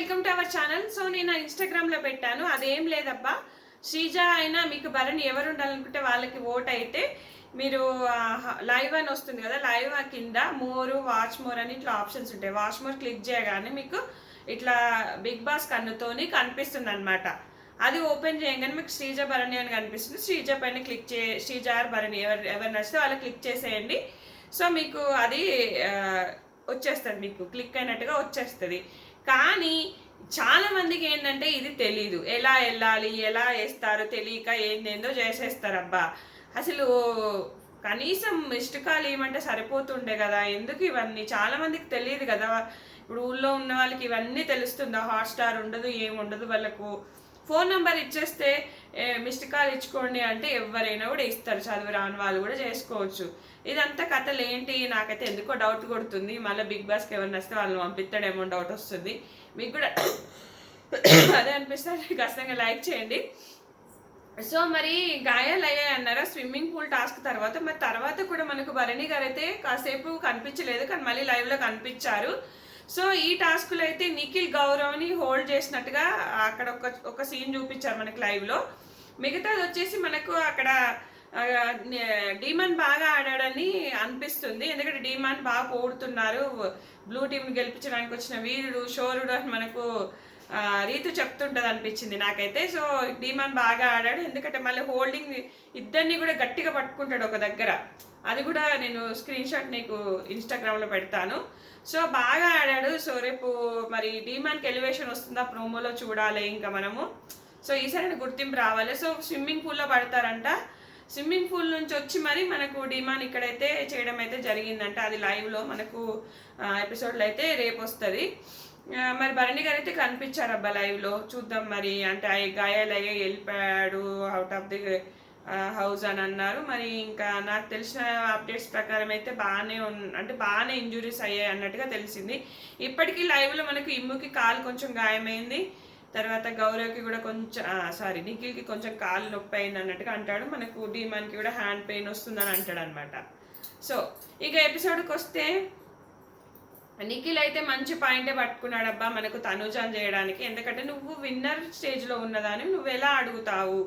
Welcome to our channel. So నేను Instagram లో పెట్టాను, అదేం లేదబ్బా. శ్రీజ అయినా మీకు భరణి ఎవరు ఉండాలనుకుంటే వాళ్ళకి ఓట్ అయితే మీరు లైవ్ అని వస్తుంది కదా, లైవ్ కింద మోరు వాచ్ మోర్ అని ఇట్లా ఆప్షన్స్ ఉంటాయి. వాచ్ మోర్ క్లిక్ చేయగానే మీకు ఇట్లా బిగ్ బాస్ కన్నుతోని కనిపిస్తుంది అనమాట. అది ఓపెన్ చేయగానే మీకు శ్రీజ భరణి అని కనిపిస్తుంది. శ్రీజ పైన క్లిక్ శ్రీజ భరణి ఎవరు నచ్చితే వాళ్ళు క్లిక్ చేసేయండి. సో మీకు అది వచ్చేస్తుంది, మీకు క్లిక్ అయినట్టుగా వచ్చేస్తుంది. కానీ చాలా మందికి ఏంటంటే ఇది తెలీదు, ఎలా వెళ్ళాలి ఎలా వేస్తారో తెలియక ఏందేందో చేసేస్తారబ్బా. అసలు కనీసం మిస్డ్ కాల్ ఏమంటే సరిపోతుండే కదా, ఎందుకు ఇవన్నీ చాలా మందికి తెలియదు కదా. ఇప్పుడు ఊళ్ళో ఉన్న వాళ్ళకి ఇవన్నీ తెలుస్తుందా? హాట్స్టార్ ఉండదు, ఏముండదు, వాళ్ళకు ఫోన్ నెంబర్ ఇచ్చేస్తే మిస్డ్ కాల్ ఇచ్చుకోండి అంటే ఎవరైనా కూడా ఇస్తారు, చదువు రాని వాళ్ళు కూడా చేసుకోవచ్చు. ఇదంతా కథలు ఏంటి నాకైతే ఎందుకో డౌట్ కొడుతుంది. మళ్ళీ బిగ్ బాస్కి ఎవరిని వస్తే వాళ్ళని పంపిస్తాడేమో డౌట్ వస్తుంది. మీకు కూడా అదే అనిపిస్తే ఖచ్చితంగా లైక్ చేయండి. సో మరి గాయాలు అయ్యాయి అన్నారా స్విమ్మింగ్ పూల్ టాస్క్ తర్వాత. మరి తర్వాత కూడా మనకు భరణి గారు అయితే కాసేపు కనిపించలేదు, కానీ మళ్ళీ లైవ్లో కనిపించారు. సో ఈ టాస్క్లో అయితే నిఖిల్ గౌరవ్ని హోల్డ్ చేసినట్టుగా అక్కడ ఒక సీన్ చూపించారు మనకి లైవ్లో. మిగతాది వచ్చేసి మనకు అక్కడ డీమాన్ బాగా ఆడాడని అనిపిస్తుంది, ఎందుకంటే డీమాన్ బాగా పోడుతున్నారు. బ్లూ టీంని గెలిపించడానికి వచ్చిన వీరుడు శోరుడు అని మనకు రీతు చెప్తుంటది అనిపించింది నాకైతే. సో డీమాన్ బాగా ఆడాడు, ఎందుకంటే మళ్ళీ హోల్డింగ్ ఇద్దరిని కూడా గట్టిగా పట్టుకుంటాడు ఒక దగ్గర. అది కూడా నేను స్క్రీన్ షాట్ నీకు ఇన్స్టాగ్రామ్లో పెడతాను. సో బాగా ఆడాడు. సో రేపు మరి డీమాన్కి ఎలివేషన్ వస్తుందా ప్రోమోలో చూడాలి ఇంకా మనము. సో ఈసారి గుర్తింపు రావాలి. సో స్విమ్మింగ్ పూల్లో పడతారంట. స్విమ్మింగ్ పూల్ నుంచి వచ్చి మరి మనకు డిమాండ్ ఇక్కడైతే చేయడం అయితే జరిగిందంట. అది లైవ్లో మనకు ఎపిసోడ్లో అయితే రేపు వస్తుంది. మరి భరణి గారు అయితే కనిపించారు అబ్బా లైవ్లో, చూద్దాం మరి. అంటే గాయాలయ్యే వెళ్ళిపోయాడు అవుట్ ఆఫ్ ది హౌస్ అని అన్నారు. మరి ఇంకా నాకు తెలిసిన అప్డేట్స్ ప్రకారం అయితే బాగానే ఇంజురీస్ అయ్యాయి అన్నట్టుగా తెలిసింది. ఇప్పటికీ లైవ్లో మనకు ఇమ్ముకి కాలు కొంచెం గాయమైంది, తర్వాత గౌరవ్కి కూడా కొంచెం నిఖిల్కి కొంచెం కాలు నొప్పి అయింది అన్నట్టుగా అంటాడు. మనకు డీమాన్కి కూడా హ్యాండ్ పెయిన్ వస్తుందని అంటాడు అనమాట. సో ఇక ఎపిసోడ్కి వస్తే నిఖిల్ అయితే మంచి పాయింటే పట్టుకున్నాడబ్బా మనకు తనుజాన్ చేయడానికి. ఎందుకంటే నువ్వు విన్నర్ స్టేజ్లో ఉన్నదాన్ని నువ్వు ఎలా అడుగుతావు,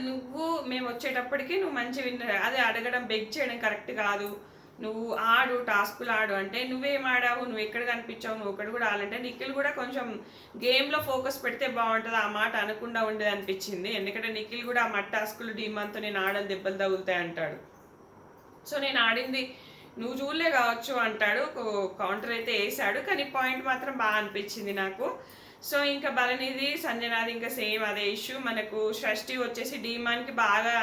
నువ్వు మేము వచ్చేటప్పటికి నువ్వు మంచి విన్నర్, అది అడగడం బెగ్ చేయడం కరెక్ట్ కాదు. నువ్వు ఆడు, టాస్కులు ఆడు అంటే నువ్వేం ఆడావు, నువ్వు ఎక్కడ కనిపించావు, నువ్వు ఒకటి కూడా ఆడాలంటే నిఖిల్ కూడా కొంచెం గేమ్లో ఫోకస్ పెడితే బాగుంటుంది. ఆ మాట అనకుండా ఉండేది అనిపించింది, ఎందుకంటే నిఖిల్ కూడా ఆ మట్ టాస్కులు డీమాన్తో నేను ఆడని దెబ్బలు తగులుతాయి అంటాడు. సో నేను ఆడింది నువ్వు చూడలే కావచ్చు అంటాడు. కౌంటర్ అయితే వేసాడు, కానీ పాయింట్ మాత్రం బాగా అనిపించింది నాకు. సో ఇంకా భరణిది సంజనాది ఇంకా సేమ్ అదే ఇష్యూ. మనకు షష్ఠి వచ్చేసి డీమాన్కి బాగా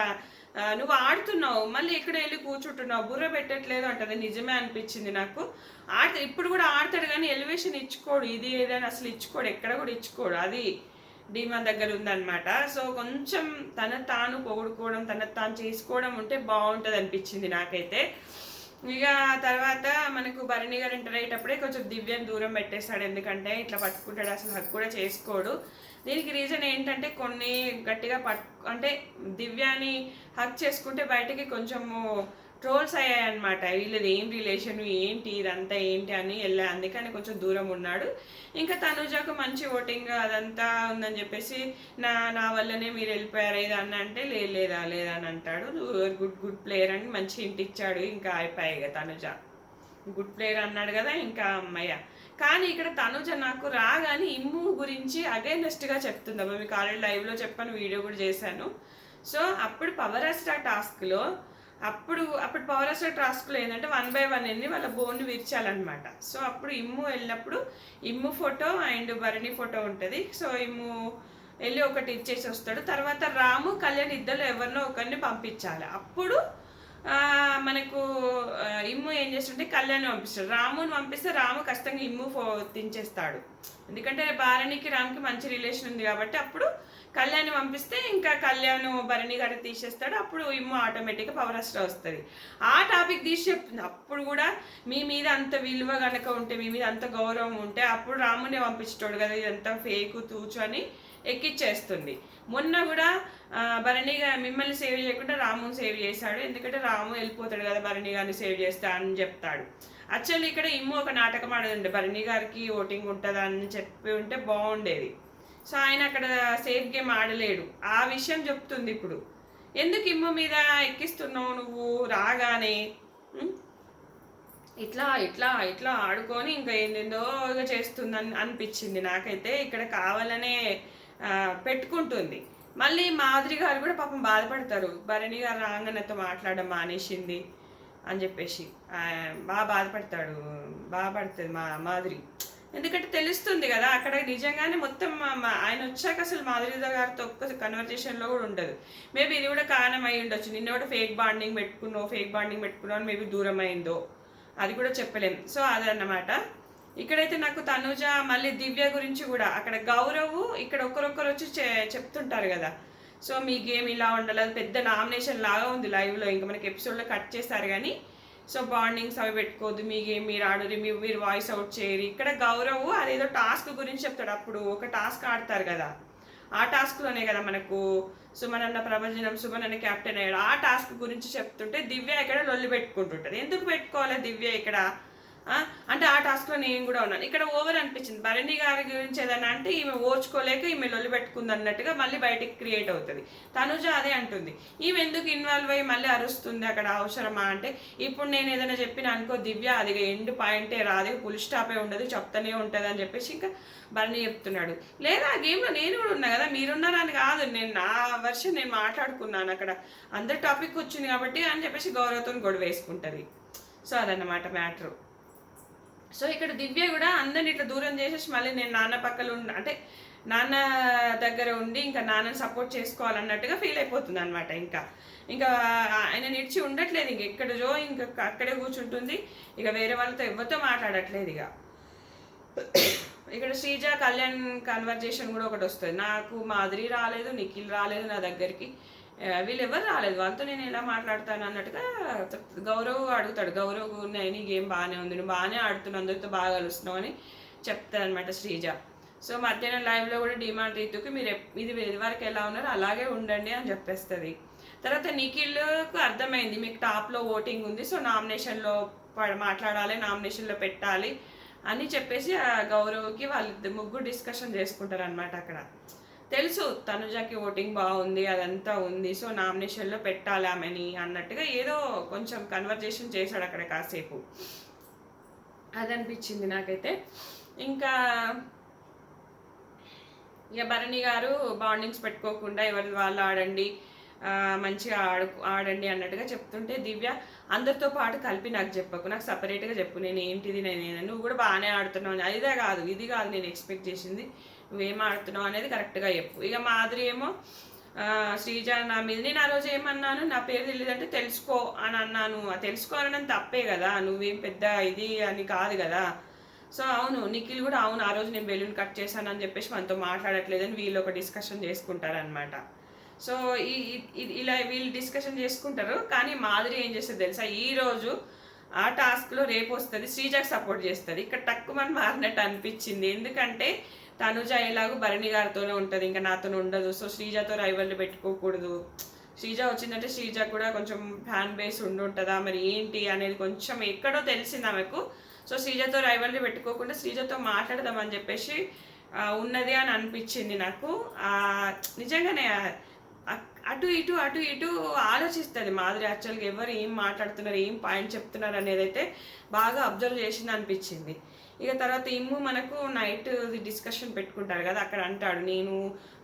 నువ్వు ఆడుతున్నావు, మళ్ళీ ఎక్కడ వెళ్ళి కూర్చుంటున్నావు, బుర్ర పెట్టట్లేదు అంటది. నిజమే అనిపించింది నాకు. ఇప్పుడు కూడా ఆడతాడు కానీ ఎలివేషన్ ఇచ్చుకోడు, ఇది ఏదైనా అసలు ఇచ్చుకోడు, ఎక్కడ కూడా ఇచ్చుకోడు. అది డీమాన్ దగ్గర ఉందన్నమాట. సో కొంచెం తన తాను పొగుడుకోవడం, తన తాను చేసుకోవడం ఉంటే బాగుంటుంది అనిపించింది నాకైతే. ఇక తర్వాత మనకు భరణి గారు ఎంటర్ అయ్యేటప్పుడే కొంచెం దివ్యాన్ని దూరం పెట్టేస్తాడు, ఎందుకంటే ఇట్లా పట్టుకుంటాడు, అసలు హక్ కూడా చేసుకోడు. దీనికి రీజన్ ఏంటంటే కొన్ని గట్టిగా అంటే దివ్యాని హక్ చేసుకుంటే బయటకి కొంచెము ట్రోల్స్ అయ్యాయన్నమాట. వీళ్ళది ఏం రిలేషన్ ఏంటి ఇదంతా ఏంటి అని అందుకని కొంచెం దూరం ఉన్నాడు. ఇంకా తనుజకు మంచి ఓటింగ్ అదంతా ఉందని చెప్పేసి నా వల్లనే మీరు వెళ్ళిపోయారు ఇది అని అంటే లేదా అని అంటాడు. గుడ్ ప్లేయర్ అని మంచి హింట్ ఇచ్చాడు. ఇంకా అయిపోయాయి తనుజ గుడ్ ప్లేయర్ అన్నాడు కదా, ఇంకా అమ్మయ్య. కానీ ఇక్కడ తనుజ నాకు రాగానే ఇమ్ము గురించి అగైనెస్ట్గా చెప్తుంది అబ్బా. మీకు ఆల్రెడీ లైవ్లో చెప్పాను, వీడియో కూడా చేశాను. సో అప్పుడు పవర్ స్టార్ టాస్క్లో అప్పుడు పవర్ స్టార్ టాస్క్లో ఏంటంటే 1 by 1 వెళ్ళి వాళ్ళ బోన్ని విరిచాలన్నమాట. సో అప్పుడు ఇమ్ము వెళ్ళినప్పుడు ఇమ్ము ఫోటో అండ్ భరణి ఫోటో ఉంటుంది. సో ఇమ్ము వెళ్ళి ఒకటి ఇచ్చేసి వస్తాడు. తర్వాత రాము కళ్యాణ్ ఇద్దరు ఎవరినో ఒకరిని పంపించాలి. అప్పుడు మనకు ఇమ్ము ఏం చేస్తుంటే కళ్యాణ్ పంపిస్తాడు. రాముని పంపిస్తే రాము ఖచ్చితంగా ఇమ్ము తించేస్తాడు, ఎందుకంటే భరణికి రాముకి మంచి రిలేషన్ ఉంది కాబట్టి. అప్పుడు కళ్యాణ్ పంపిస్తే ఇంకా కళ్యాణ్ భరణి గారికి తీసేస్తాడు. అప్పుడు ఇమ్ము ఆటోమేటిక్గా పవర్ స్టార్ వస్తుంది. ఆ టాపిక్ తీసి చెప్తుంది. అప్పుడు కూడా మీ మీద అంత విలువ కనుక ఉంటే, మీ మీద అంత గౌరవం ఉంటే అప్పుడు రామునే పంపించేటోడు కదా, ఇదంతా ఫేకు తూచు అని ఎక్కిచ్చేస్తుంది. మొన్న కూడా భరణి మిమ్మల్ని సేవ్ చేయకుండా రాముని సేవ్ చేశాడు, ఎందుకంటే రాము వెళ్ళిపోతాడు కదా భరణి గారిని సేవ్ చేస్తా అని చెప్తాడు. యాక్చువల్లీ ఇక్కడ ఇమ్ము ఒక నాటకం ఆడేదండి, భరణి గారికి ఓటింగ్ ఉంటుందా అని చెప్పి ఉంటే బాగుండేది. సో ఆయన అక్కడ సేఫ్ గేమ్ ఆడలేడు, ఆ విషయం చెప్తుంది ఇప్పుడు. ఎందుకు ఇమ్ము మీద ఎక్కిస్తున్నావు నువ్వు రాగానే, ఇట్లా ఇట్లా ఇట్లా ఆడుకొని ఇంకా ఏందేందో చేస్తుందని అనిపించింది నాకైతే. ఇక్కడ కావాలనే పెట్టుకుంటుంది. మళ్ళీ మాధురి గారు కూడా పాపం బాధపడతారు, భరణి గారు రాగానేతో మాట్లాడడం మానేసింది అని చెప్పేసి బాగా బాధపడుతుంది మాధురి. ఎందుకంటే తెలుస్తుంది కదా అక్కడ నిజంగానే మొత్తం ఆయన వచ్చాక అసలు మాధురి గారితో ఒక్క కన్వర్జేషన్లో కూడా ఉండదు. మేబీ ఇది కూడా కారణం అయి ఉండొచ్చు, నిన్న కూడా ఫేక్ బాండింగ్ పెట్టుకున్నావు అని మేబీ దూరం అయిందో అది కూడా చెప్పలేం. సో అదన్నమాట. ఇక్కడైతే నాకు తనుజ మళ్ళీ దివ్య గురించి కూడా అక్కడ గౌరవ్ ఇక్కడ ఒకరొకరు వచ్చి చెప్తుంటారు కదా, సో మీ గేమ్ ఇలా ఉండాలి, అది పెద్ద నామినేషన్ లాగా ఉంది లైవ్లో, ఇంకా మనకి ఎపిసోడ్లో కట్ చేస్తారు కానీ సో బాండింగ్స్ అవి పెట్టుకోవద్దు, మీ గేమ్ మీరు ఆడరు, మీరు వాయిస్ అవుట్ చేయరు. ఇక్కడ గౌరవ్ అదేదో టాస్క్ గురించి చెప్తాడు, అప్పుడు ఒక టాస్క్ ఆడతారు కదా, ఆ టాస్క్లోనే కదా మనకు సుమనన్న ప్రభంజనం, సుమనన్న క్యాప్టెన్ అయ్యాడు, ఆ టాస్క్ గురించి చెప్తుంటే దివ్య ఇక్కడ లొల్లి పెట్టుకుంటుంటుంది. ఎందుకు పెట్టుకోవాలి దివ్య ఇక్కడ అంటే ఆ టాస్క్లో నేను కూడా ఉన్నాను. ఇక్కడ ఓవర్ అనిపించింది, భరణి గారి గురించి ఏదన్నా అంటే ఈమె ఓర్చుకోలేక ఈమె లొల్లి పెట్టుకుంది అన్నట్టుగా మళ్ళీ బయటికి క్రియేట్ అవుతుంది. తనుజ అదే అంటుంది, ఈమె ఎందుకు ఇన్వాల్వ్ అయ్యి మళ్ళీ అరుస్తుంది అక్కడ అవసరమా అంటే, ఇప్పుడు నేను ఏదైనా చెప్పిన అనుకో దివ్య అది ఎండ్ పాయింటే రాదు, ఫుల్ స్టాపే ఉండదు, చెప్తానే ఉంటుంది అని చెప్పేసి ఇంకా భరణి చెప్తున్నాడు. లేదా ఆ గేమ్లో నేను కూడా ఉన్నా కదా, మీరున్నారని కాదు, నేను నా వర్షన్ నేను మాట్లాడుకున్నాను, అక్కడ అందరి టాపిక్ వచ్చింది కాబట్టి అని చెప్పేసి గౌరవతో గొడవ వేసుకుంటుంది. సో అదన్నమాట మ్యాటరు. సో ఇక్కడ దివ్య కూడా అందరిని ఇట్లా దూరం చేసేసి మళ్ళీ నేను నాన్న పక్కన అంటే నాన్న దగ్గర ఉండి ఇంకా నాన్నని సపోర్ట్ చేసుకోవాలన్నట్టుగా ఫీల్ అయిపోతుంది అనమాట. ఇంకా ఆయన నిడిచి ఉండట్లేదు, ఇంక ఎక్కడో ఇంకా అక్కడే కూర్చుంటుంది, ఇక వేరే వాళ్ళతో ఎవరితో మాట్లాడట్లేదు. ఇక్కడ శ్రీజ కళ్యాణ్ కన్వర్జేషన్ కూడా ఒకటి వస్తుంది, నాకు మాధురి రాలేదు, నిఖిల్ రాలేదు నా దగ్గరికి, వీళ్ళు ఎవరు రాలేదు, వాళ్ళతో నేను ఎలా మాట్లాడతాను అన్నట్టుగా గౌరవ్ అడుగుతాడు. గౌరవ్ నీ గేమ్ బాగానే ఉంది, నువ్వు బాగానే ఆడుతున్నావు, అందరితో బాగా కలుస్తున్నావు అని చెప్తాను అనమాట శ్రీజ. సో మధ్యాహ్నం లైవ్లో కూడా డిమాండ్ రీతుకి మీరు ఇది వరకు ఎలా ఉన్నారో అలాగే ఉండండి అని చెప్పేస్తుంది. తర్వాత నిఖిల్కు అర్థమైంది మీకు టాప్లో ఓటింగ్ ఉంది, సో నామినేషన్లో మాట్లాడాలి, నామినేషన్లో పెట్టాలి అని చెప్పేసి గౌరవ్కి వాళ్ళు ముగ్గురు డిస్కషన్ చేసుకుంటారు అనమాట. అక్కడ తెలుసు తనుజకి ఓటింగ్ బాగుంది, అదంతా ఉంది, సో నామినేషన్లో పెట్టాలి ఆమెని అన్నట్టుగా ఏదో కొంచెం కన్వర్జేషన్ చేశాడు అక్కడ కాసేపు, అదనిపించింది నాకైతే. ఇంకా ఇక భరణి గారు బాండింగ్స్ పెట్టుకోకుండా ఎవరి వాళ్ళు ఆడండి, మంచిగా ఆడండి అన్నట్టుగా చెప్తుంటే దివ్య అందరితో పాటు కలిపి నాకు చెప్పకు, నాకు సపరేట్గా చెప్పు, నేను ఏంటిది, నువ్వు కూడా బాగానే ఆడుతున్నావు, అదిదే కాదు ఇది కాదు నేను ఎక్స్పెక్ట్ చేసింది, నువ్వేం ఆడుతున్నావు అనేది కరెక్ట్గా చెప్పు. ఇక మాధురి ఏమో శ్రీజ నా మీద, నేను ఆ రోజు ఏమన్నాను, నా పేరు తెలియదంటే తెలుసుకో అని అన్నాను, తెలుసుకోవాలని తప్పే కదా, నువ్వేం పెద్ద ఇది అని కాదు కదా. సో అవును నిఖిల్ కూడా అవును ఆ రోజు నేను బెలూన్ కట్ చేశాను అని చెప్పేసి మనతో మాట్లాడట్లేదని వీళ్ళు ఒక డిస్కషన్ చేసుకుంటారనమాట. సో ఇలా వీళ్ళు డిస్కషన్ చేసుకుంటారు. కానీ మాధురి ఏం చేస్తుంది తెలుసా, ఈరోజు ఆ టాస్క్లో రేపు వస్తుంది శ్రీజకు సపోర్ట్ చేస్తుంది. ఇక్కడ తక్కువని మారినట్టు అనిపించింది, ఎందుకంటే తనుజ ఎలాగో భరణి గారితోనే ఉంటుంది, ఇంకా నాతో ఉండదు, సో శ్రీజతో రైవల్ని పెట్టుకోకూడదు, శ్రీజ వచ్చిందంటే శ్రీజ కూడా కొంచెం ఫ్యాన్ బేస్ ఉంటుందా మరి ఏంటి అనేది కొంచెం ఎక్కడో తెలిసింది ఆమెకు. సో శ్రీజతో రైవల్ని పెట్టుకోకుండా శ్రీజతో మాట్లాడదామని చెప్పేసి ఉన్నది అని అనిపించింది నాకు. నిజంగానే అటు ఇటు ఆలోచిస్తుంది మాధురి, యాక్చువల్గా ఎవరు ఏం మాట్లాడుతున్నారు, ఏం పాయింట్ చెప్తున్నారు అనేది అయితే బాగా అబ్జర్వ్ చేసింది అనిపించింది. ఇక తర్వాత ఇమ్ము మనకు నైట్ డిస్కషన్ పెట్టుకుంటారు కదా, అక్కడ అంటాడు నేను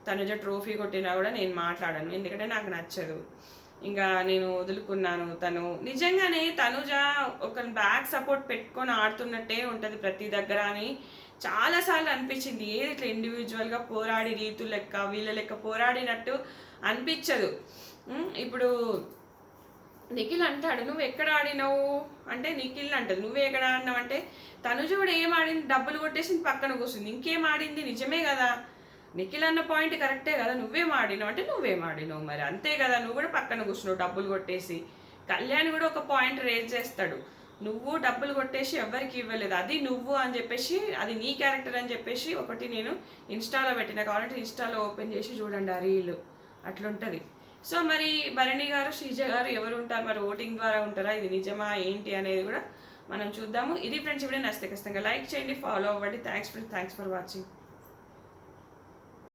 తనుజ ట్రోఫీ కొట్టినా కూడా నేను మాట్లాడను, ఎందుకంటే నాకు నచ్చదు, ఇంకా నేను వదులుకున్నాను. తను నిజంగానే తనుజ ఒక బ్యాక్ సపోర్ట్ పెట్టుకొని ఆడుతున్నట్టే ఉంటుంది ప్రతి దగ్గర అని చాలాసార్లు అనిపించింది. ఏది ఇట్లా ఇండివిజువల్గా పోరాడి రీతు లెక్క వీళ్ళ లెక్క పోరాడినట్టు అనిపించదు. ఇప్పుడు నిఖిల్ అంటాడు నువ్వు ఎక్కడ ఆడినావు అంటే, నిఖిల్ అంటది నువ్వే ఎక్కడ ఆడినావు అంటే, తనుజ కూడా ఏం ఆడింది, డబ్బులు కొట్టేసి పక్కన కూర్చుంది, ఇంకేం ఆడింది, నిజమే కదా, నిఖిల్ అన్న పాయింట్ కరెక్టే కదా, నువ్వేం ఆడినావు అంటే నువ్వేం ఆడినావు మరి అంతే కదా, నువ్వు కూడా పక్కన కూర్చున్నావు డబ్బులు కొట్టేసి. కళ్యాణ్ కూడా ఒక పాయింట్ రేజ్ చేస్తాడు, నువ్వు డబ్బులు కొట్టేసి ఎవరికి ఇవ్వలేదు, అది నువ్వు అని చెప్పేసి, అది నీ క్యారెక్టర్ అని చెప్పేసి ఒకటి నేను ఇన్స్టాలో పెట్టిన, కావాలంటే ఇన్స్టాలో ఓపెన్ చేసి చూడండి ఆ రీల్ అట్లుంటుంది. సో మరి భరణి గారు శ్రీజ గారు ఎవరు ఉంటారు మరి, ఓటింగ్ ద్వారా ఉంటారా, ఇది నిజమా ఏంటి అనేది కూడా మనం చూద్దాము. ఇది ఫ్రెండ్స్, ఇప్పుడు నచ్చితే ఖచ్చితంగా లైక్ చేయండి, ఫాలో అవ్వండి. Thanks for watching.